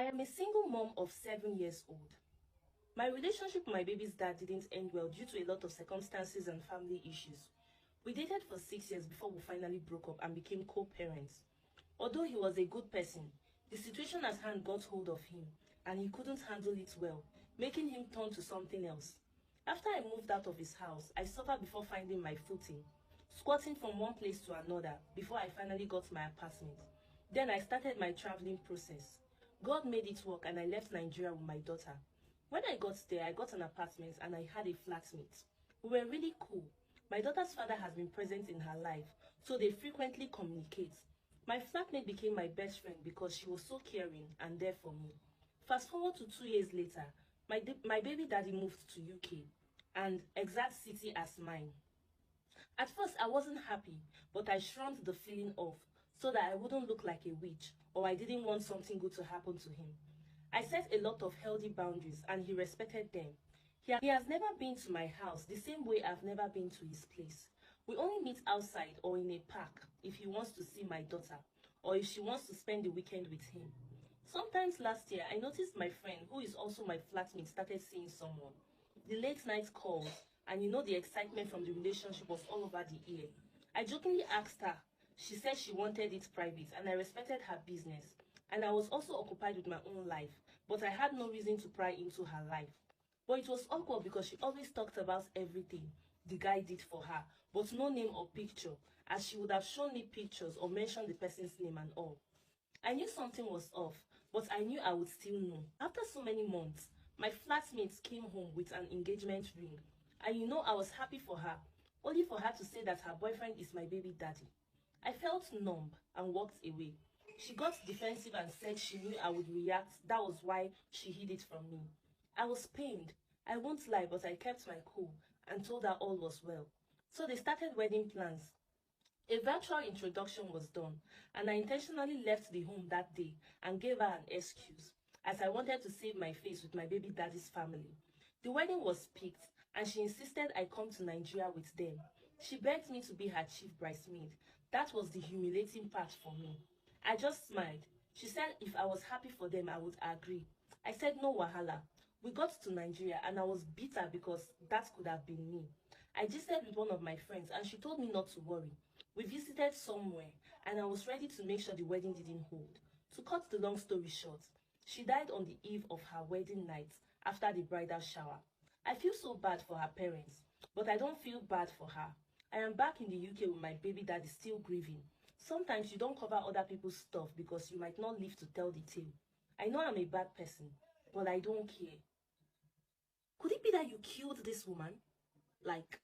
am a single mom of 7 years old. My relationship with my baby's dad didn't end well due to a lot of circumstances and family issues. We dated for 6 years before we finally broke up and became co-parents. Although he was a good person, the situation at hand got hold of him and he couldn't handle it well, making him turn to something else. After I moved out of his house, I suffered before finding my footing, squatting from one place to another before I finally got my apartment. Then I started my traveling process. God made it work and I left Nigeria with my daughter. When I got there, I got an apartment and I had a flatmate. We were really cool. My daughter's father has been present in her life, so they frequently communicate. My flatmate became my best friend because she was so caring and there for me. Fast forward to 2 years later, my baby daddy moved to UK and exact city as mine. At first, I wasn't happy, but I shrugged the feeling off so that I wouldn't look like a witch or I didn't want something good to happen to him. I set a lot of healthy boundaries and he respected them. He has never been to my house the same way I've never been to his place. We only meet outside or in a park if he wants to see my daughter or if she wants to spend the weekend with him. Sometimes last year, I noticed my friend, who is also my flatmate, started seeing someone. The late night calls and the excitement from the relationship was all over the air. I jokingly asked her. She said she wanted it private and I respected her business. And I was also occupied with my own life, but I had no reason to pry into her life. But it was awkward because she always talked about everything the guy did for her, but no name or picture, as she would have shown me pictures or mentioned the person's name and all. I knew something was off, but I knew I would still know. After so many months, my flatmates came home with an engagement ring. And I was happy for her, only for her to say that her boyfriend is my baby daddy. I felt numb and walked away. She got defensive and said she knew I would react. That was why she hid it from me. I was pained. I won't lie, but I kept my cool and told her all was well. So they started wedding plans. A virtual introduction was done, and I intentionally left the home that day and gave her an excuse, as I wanted to save my face with my baby daddy's family. The wedding was picked, and she insisted I come to Nigeria with them. She begged me to be her chief bridesmaid. That was the humiliating part for me. I just smiled. She said if I was happy for them, I would agree. I said no wahala. We got to Nigeria and I was bitter because that could have been me. I gisted with one of my friends and she told me not to worry. We visited somewhere and I was ready to make sure the wedding didn't hold. To cut the long story short, she died on the eve of her wedding night after the bridal shower. I feel so bad for her parents, but I don't feel bad for her. I am back in the UK with my baby daddy still grieving. Sometimes you don't cover other people's stuff because you might not live to tell the tale. I know I'm a bad person, but I don't care. Could it be that you killed this woman? Like,